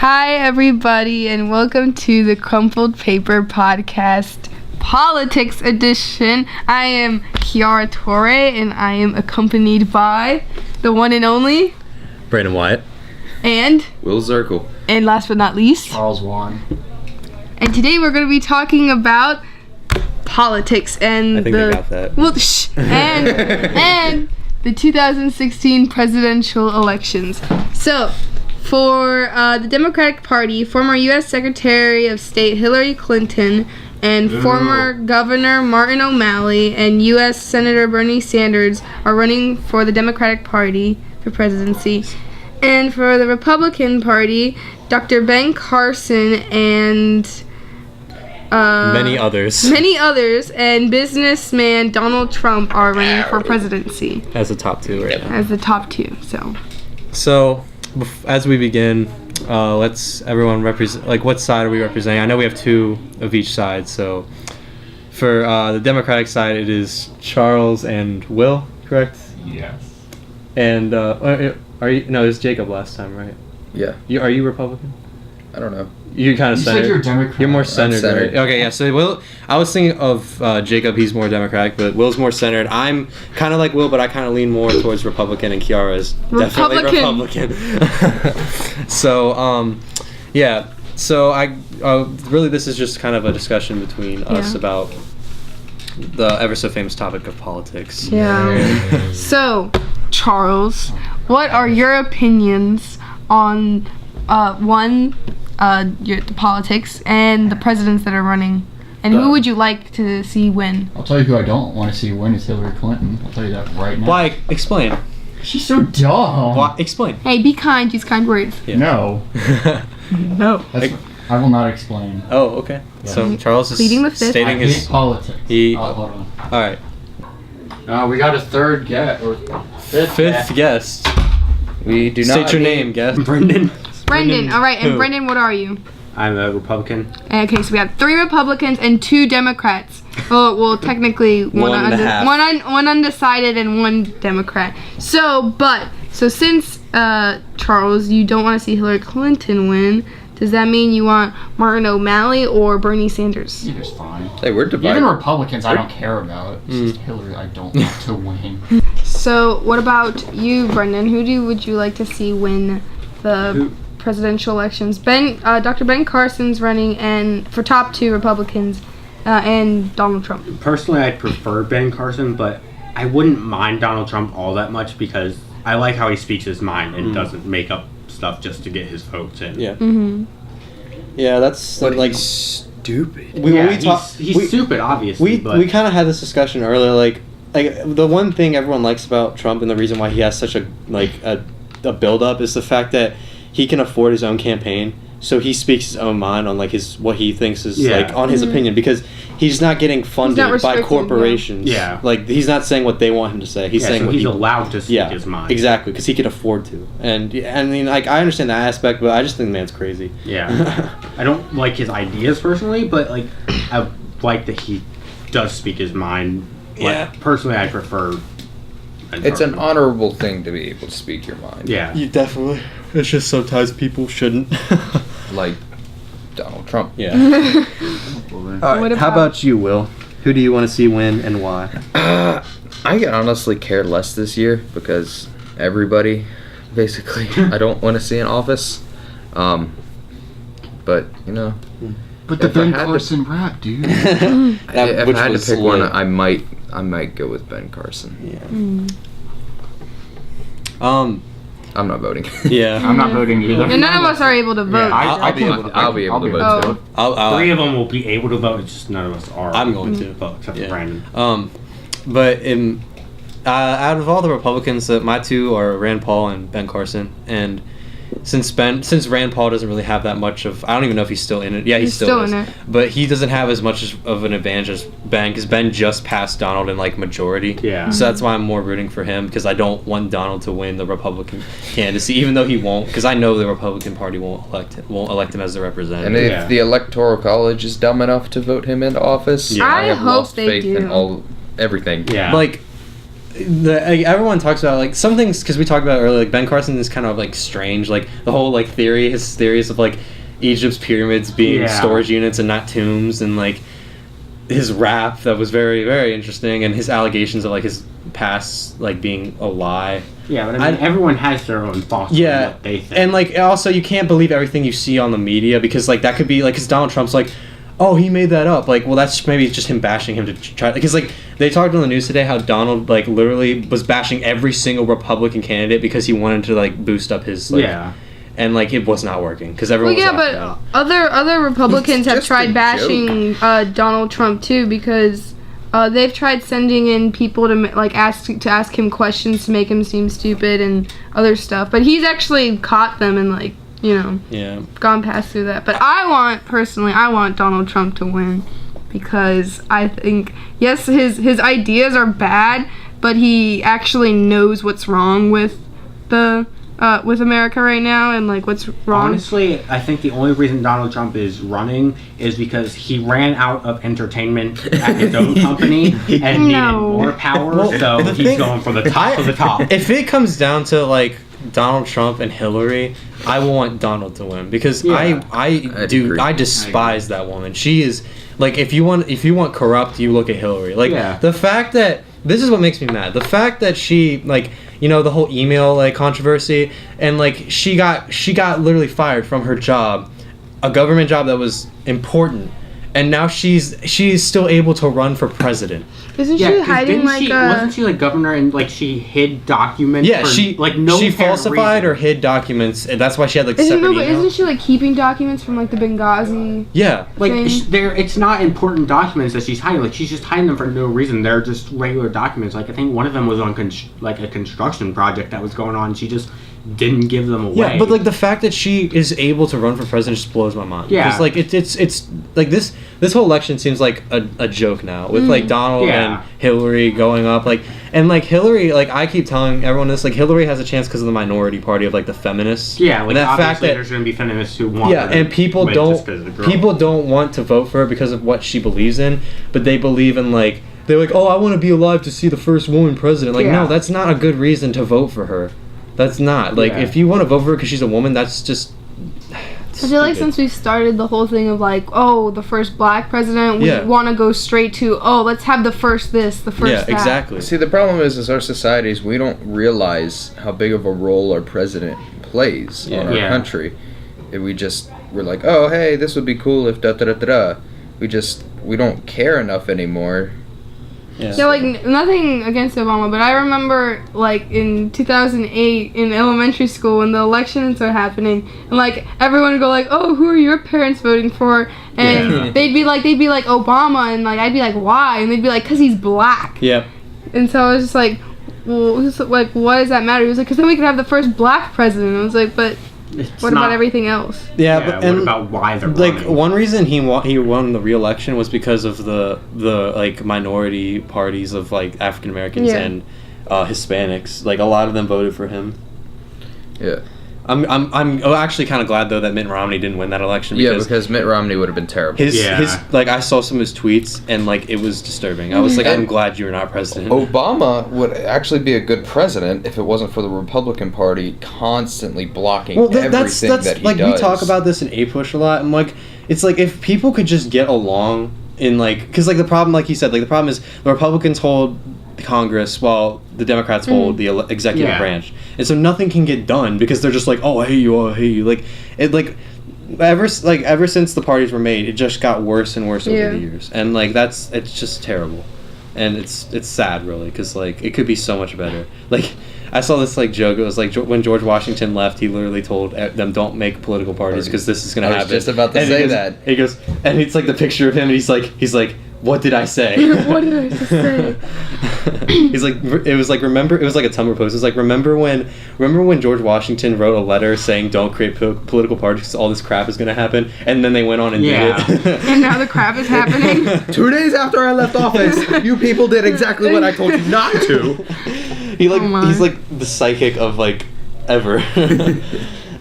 Hi, everybody, and welcome to the Crumpled Paper Podcast Politics Edition. I am Kiara Torre, and I am accompanied by the one and only Brandon Wyatt and Will Zirkle. And last but not least, Charles Wan. And today we're going to be talking about politics and I think we got that. Well, and the 2016 presidential elections. So, for the Democratic Party, former U.S. Secretary of State Hillary Clinton and former Governor Martin O'Malley and U.S. Senator Bernie Sanders are running for the Democratic Party for presidency. And for the Republican Party, Dr. Ben Carson and many others, and businessman Donald Trump are running for presidency. as the top two right now. As the top two, So, as we begin, let's everyone represent. Like, what side are we representing? I know we have two of each side. So, for the Democratic side, it is Charles and Will, correct? Yes. And are you? No, it was Jacob last time, right? Yeah. Are you Republican? I don't know. You're kind of You centered. said you're Democrat. You're more centered, centered. right? Okay, yeah. So Will, I was thinking of Jacob. He's more Democratic, but Will's more centered. I'm kind of like Will, but I kind of lean more towards Republican, and Kiara is definitely Republican. So, yeah. So I really, this is just kind of a discussion between us about the ever so famous topic of politics. Yeah. So, Charles, what are your opinions on the politics and the presidents that are running, and who would you like to see win? I'll tell you who I don't want to see win is Hillary Clinton. I'll tell you that right now. Why? Explain. She's so dumb. Why? Explain. Hey, be kind. Use kind words. Yeah. No. No. I will not explain. Oh, okay. Yeah. So Charles is Pleading the fifth. stating I his. hate politics. All Hold on. right. We got a third guest or Fifth guest. We do not. State your name, guest. Brendan. Brendan. All right. And Who? Brendan, what are you? I'm a Republican. Okay, so we have 3 Republicans and 2 Democrats. Well, technically One and a half. one undecided and 1 Democrat. So since Charles, you don't want to see Hillary Clinton win, does that mean you want Martin O'Malley or Bernie Sanders? Either's fine. Hey, we're divided. Even Republicans, I don't care about. It's just Hillary, I don't want to win. So what about you, Brendan? Would you like to see win the presidential elections? Dr. Ben Carson's running and for top 2 Republicans, and Donald Trump. Personally, I'd prefer Ben Carson, but I wouldn't mind Donald Trump all that much because I like how he speaks his mind and doesn't make up stuff just to get his votes in. Yeah. Mm-hmm. Yeah, that's like stupid. He's stupid, obviously. But we kind of had this discussion earlier. Like the one thing everyone likes about Trump and the reason why he has such a build up is the fact that he can afford his own campaign. So he speaks his own mind on like what he thinks is like on his opinion because he's not getting funded by corporations. Yeah. Like he's not saying what they want him to say. He's saying so what he's allowed to speak his mind. Exactly, because he can afford to. And I mean, like I understand that aspect, but I just think the man's crazy. Yeah. I don't like his ideas personally, but like I like that he does speak his mind. Like, personally, I prefer. It's an honorable thing to be able to speak your mind. Yeah. You definitely. It's just sometimes people shouldn't. Like Donald Trump. Yeah. How about you, Will? Who do you want to see win and why? I honestly care less this year because everybody, basically, I don't want to see in office. But you know. But the Ben Carson rap, dude. If I had to pick one, lit. I might go with Ben Carson. Yeah. I'm not voting. Yeah. I'm not voting either. And none of us are able to vote. Yeah, I'll be able to. I'll be able to vote too. I'll 3 of them will be able to vote. It's just none of us are. I'm going to vote except yeah. for Brandon. But out of all the Republicans, my 2 are Rand Paul and Ben Carson, and since Rand Paul doesn't really have that much of, I don't even know if he's still in it. Yeah, he's still in is. it. But he doesn't have as much of an advantage as Ben, because Ben just passed Donald in like majority. Yeah. So that's why I'm more rooting for him, because I don't want Donald to win the Republican candidacy, even though he won't, because I know the Republican Party won't elect him as the representative. And if the Electoral College is dumb enough to vote him into office, I have hope lost they faith do. in everything. Yeah. Like, everyone talks about like some things because we talked about it earlier. Like Ben Carson is kind of like strange. Like the whole like his theories of like Egypt's pyramids being storage units and not tombs, and like his rap that was very, very interesting, and his allegations of like his past like being a lie. Yeah, but I mean, everyone has their own thoughts on what they think. And like also you can't believe everything you see on the media because like that could be like because Donald Trump's like, oh, he made that up. Like, well, that's maybe just him bashing him to try because like they talked on the news today how Donald like literally was bashing every single Republican candidate because he wanted to like boost up his like, and like it was not working because everyone. Well, was yeah, but other Republicans have tried bashing Donald Trump too because they've tried sending in people to like ask him questions to make him seem stupid and other stuff. But he's actually caught them and like gone past through that. But I want Donald Trump to win because I think yes, his ideas are bad, but he actually knows what's wrong with with America right now and like what's wrong. Honestly, I think the only reason Donald Trump is running is because he ran out of entertainment at his own company and needed more power, so he's going for the top of the top. If it comes down to like Donald Trump and Hillary, I want Donald to win because I despise that woman. She is like if you want corrupt, you look at Hillary. Like the fact that this is what makes me mad. The fact that she like the whole email like controversy and like she got literally fired from her job, a government job that was important, and now she's still able to run for president. Isn't she hiding wasn't she like governor and like she hid documents? Yeah, she falsified or hid documents, and that's why she had like separate emails. Isn't she like keeping documents from like the Benghazi? Yeah, like it's not important documents that she's hiding. Like she's just hiding them for no reason. They're just regular documents. Like I think one of them was on like a construction project that was going on. She just didn't give them away. Yeah, but like the fact that she is able to run for president just blows my mind. Yeah, because like it's like this whole election seems like a joke now with like Donald and Hillary going up and Hillary, like I keep telling everyone this, like Hillary has a chance because of the minority party of like the feminists. Yeah, like and that fact that there's going to be feminists who want and people don't want to vote for her because of what she believes in, but they believe in like they're like, oh, I want to be alive to see the first woman president. Like no, that's not a good reason to vote for her. That's not like if you want to vote for her because she's a woman, that's just. I feel like since we started the whole thing of like, oh, the first black president, we want to go straight to, oh, let's have the first this, the first that. Yeah, exactly. See, the problem is our societies, we don't realize how big of a role our president plays in our country. And we're like, oh, hey, this would be cool if da-da-da-da-da. We don't care enough anymore. Yeah, like nothing against Obama, but I remember like in 2008 in elementary school when the elections are happening, and like everyone would go like, "Oh, who are your parents voting for?" And they'd be like Obama, and like I'd be like, "Why?" And they'd be like, "Cause he's black." Yeah. And so I was just like, "Well, like, why does that matter?" He was like, "Cause then we could have the first black president." I was like, "But." What about everything else? Yeah, but what about why they're like running? One reason he won the re-election was because of the like minority parties of like African Americans and Hispanics. Like a lot of them voted for him. Yeah. I'm actually kind of glad though that Mitt Romney didn't win that election. Because Mitt Romney would have been terrible. His like I saw some of his tweets and like it was disturbing. I was like, I'm glad you're not president. Obama would actually be a good president if it wasn't for the Republican Party constantly blocking everything that's that he like does. We talk about this in A-Push a lot, and like it's like if people could just get along in like because like the problem, like he said, like the problem is the Republicans hold Congress while the Democrats hold the executive branch, and so nothing can get done because they're just like, oh, I hate you, like it like ever since the parties were made, it just got worse and worse over the years, and like it's just terrible, and it's sad really because like it could be so much better. Like I saw this like joke. It was like when George Washington left, he literally told them, "Don't make political parties because this is gonna happen." I was just about to say that. He goes, and it's like the picture of him, and he's like. What did I say? What did I just say? He's like, it was like, remember, it was like a Tumblr post. It was like, remember when George Washington wrote a letter saying don't create political parties because all this crap is going to happen, and then they went on and did it. And now the crap is happening. 2 days after I left office, you people did exactly what I told you not to. He's like the psychic of like ever.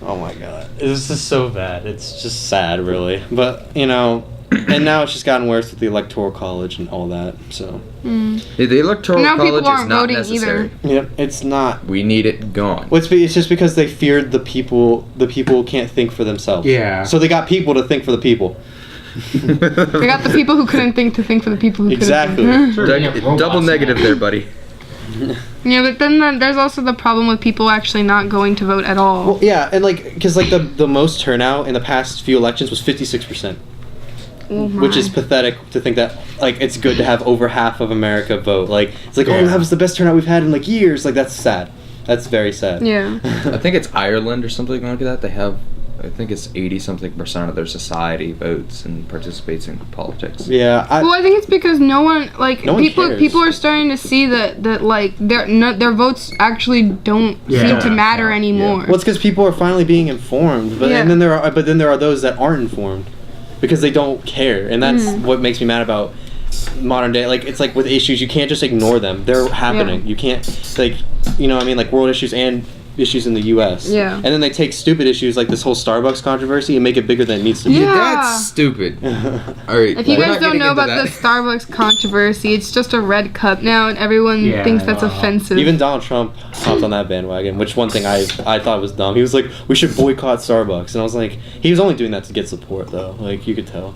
Oh my god, this is so bad. It's just sad, really. But And now it's just gotten worse with the Electoral College and all that. So The Electoral Now people College aren't is not voting necessary. either. yep, it's not. We need it gone. Well, it's just because they feared the people. The people can't think for themselves. Yeah. So they got people to think for the people. We got the people who couldn't think to think for the people who Exactly. couldn't. Sure. Doug, Yeah, robots double negative now. there, buddy. Yeah, but then there's also the problem with people actually not going to vote at all. Well, yeah, and because the most turnout in the past few elections was 56%, which is pathetic to think that it's good to have over half of America vote. It's oh, that was the best turnout we've had in years. That's sad. That's very sad. Yeah. I think it's Ireland or something like that. They have, I think it's 80-something% of their society votes and participates in politics. Yeah. Well, I think it's because no one cares. people are starting to see that their votes actually don't seem to matter anymore. Well, it's because people are finally being informed, but Yeah. and then there are those that aren't informed because they don't care, and that's what makes me mad about modern day. It's with issues, you can't just ignore them. They're happening. You can't world issues and issues in the U.S. Yeah. And then they take stupid issues like this whole Starbucks controversy and make it bigger than it needs to be. Yeah. That's stupid. All right. If you we're guys not don't getting know into about that. the Starbucks controversy, it's just a red cup now, and everyone thinks that's offensive. Even Donald Trump hopped on that bandwagon, which one thing I thought was dumb. He was like, we should boycott Starbucks. And I was like, he was only doing that to get support, though. You could tell.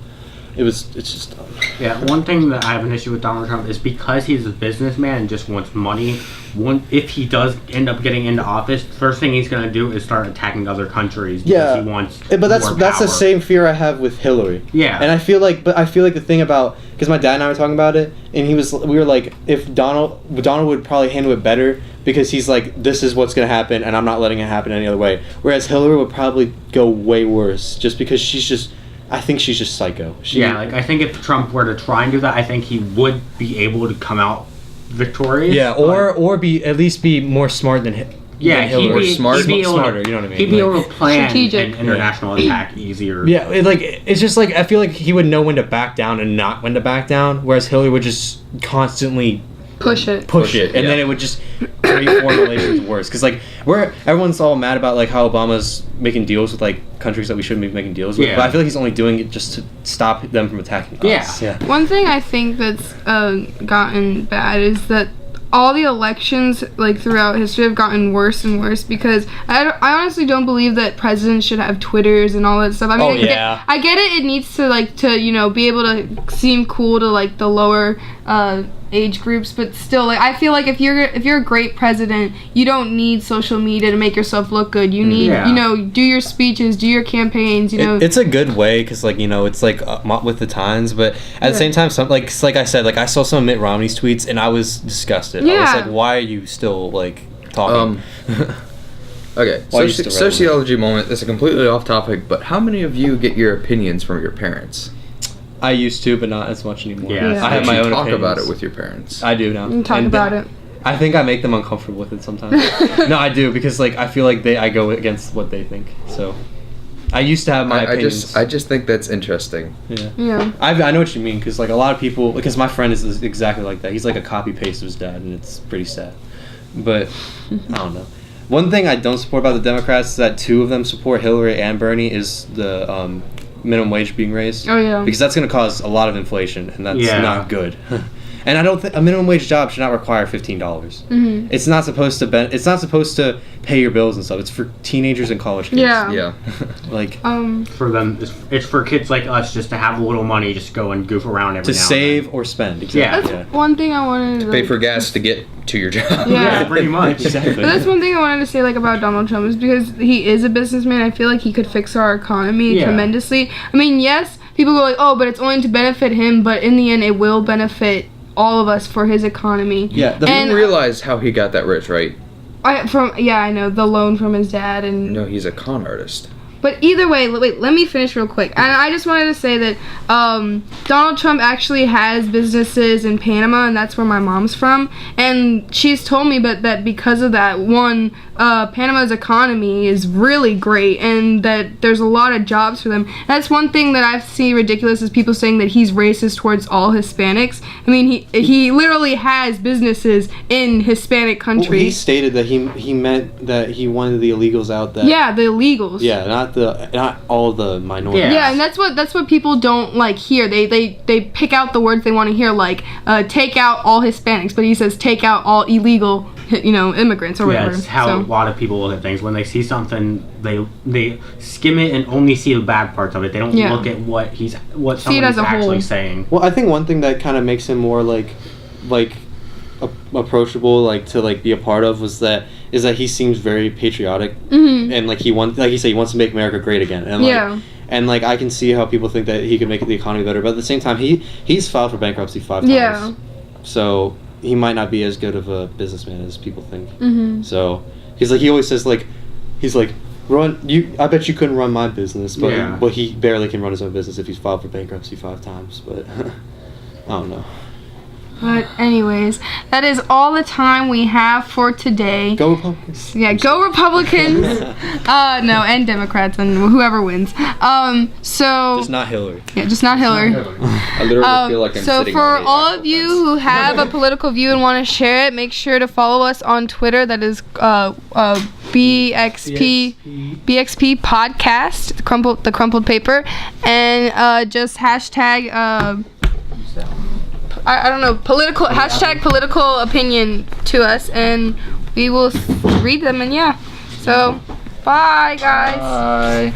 It's just dumb. Yeah, one thing that I have an issue with Donald Trump is because he's a businessman and just wants money. If he does end up getting into office, first thing he's going to do is start attacking other countries because he wants but that's more the power. same fear I have with Hillary. Yeah. And I feel like the thing about, because my dad and I were talking about it, and we were like, if Donald would probably handle it better because he's like, this is what's going to happen and I'm not letting it happen any other way. Whereas Hillary would probably go way worse just because I think she's just psycho. I think if Trump were to try and do that, I think he would be able to come out victorious. Yeah, or at least be more smart than Hillary. Smarter, you know what I mean? He'd be able to plan Strategic. an international attack easier. Yeah, it's just I feel like he would know when to back down and not when to back down, whereas Hillary would just constantly push it, and then it would just create foreign relations worse. Because everyone's all mad about how Obama's making deals with countries that we shouldn't be making deals with. Yeah. But I feel like he's only doing it just to stop them from attacking us. Yeah. One thing I think that's gotten bad is that all the elections throughout history have gotten worse and worse because I honestly don't believe that presidents should have Twitters and all that stuff. I mean, I get it. It needs to be able to seem cool to the lower age groups, but still, I feel like if you're a great president, you don't need social media to make yourself look good. You need do your speeches, do your campaigns. It's a good way because it's with the times, but at the same time, like I said, I saw some of Mitt Romney's tweets and I was disgusted. Yeah. I was like, why are you still talking? Okay, Why are you still sociology moment. This is completely off topic, but how many of you get your opinions from your parents? I used to, but not as much anymore. Yeah. I have my own talk opinions. about it with your parents. I do now. You can talk about it. I think I make them uncomfortable with it sometimes. No, I do because I feel like I go against what they think. So I used to have my opinions. I just think that's interesting. Yeah. I know what you mean because a lot of people, because my friend is exactly like that. He's like a copy paste of his dad, and it's pretty sad. But I don't know. One thing I don't support about the Democrats is that two of them support Hillary and Bernie is the minimum wage being raised. Oh yeah. Because that's going to cause a lot of inflation, and that's Yeah. not good. And I don't think a minimum wage job should not require $15. Mm-hmm. It's not supposed to it's not supposed to pay your bills and stuff. It's for teenagers and college kids. Yeah. Yeah. For them, it's for kids like us just to have a little money, just go and goof around every to now save and then. or spend. Yeah. Exactly. That's one thing I wanted to Pay for gas to get to your job. Yeah. Pretty much. Exactly. But that's one thing I wanted to say about Donald Trump is because he is a businessman. I feel like he could fix our economy tremendously. I mean, yes, people go oh, but it's only to benefit him. But in the end, it will benefit all of us for his economy. Yeah. You didn't realize how he got that rich, right? I know the loan from his dad and. No, he's a con artist. But either way, wait, let me finish real quick. And I just wanted to say that Donald Trump actually has businesses in Panama, and that's where my mom's from. And she's told me that because of that, Panama's economy is really great, and that there's a lot of jobs for them. That's one thing that I see ridiculous is people saying that he's racist towards all Hispanics. I mean, he literally has businesses in Hispanic countries. Well, he stated that he meant that he wanted the illegals out. Yeah, the illegals. Yeah, not not all the minorities. Yeah, and that's what people don't like hear. They pick out the words they want to hear, like take out all Hispanics, but he says take out all illegal, immigrants or whatever. Yeah, it's how a lot of people look at things. When they see something, they skim it and only see the bad parts of it. They don't look at what someone's actually saying. Well, I think one thing that kind of makes him more like approachable, like to like be a part of, is that he seems very patriotic, and like he said, he wants to make America great again, and and like I can see how people think that he could make the economy better, but at the same time, he's filed for bankruptcy 5 times. Yeah. So he might not be as good of a businessman as people think. So he always says he's like, I bet you couldn't run my business, but he barely can run his own business if he's filed for bankruptcy 5 times. But I don't know. But anyways, that is all the time we have for today. Go Republicans. Yeah, go Republicans. No, and Democrats and whoever wins. So just not Hillary. Yeah, just not Hillary. I literally feel like I'm so sitting for on all of you who have a political view and want to share it, make sure to follow us on Twitter. That is BXP podcast, the crumpled paper, and just hashtag. I don't know, hashtag political opinion to us, and we will read them, and so bye guys. Bye.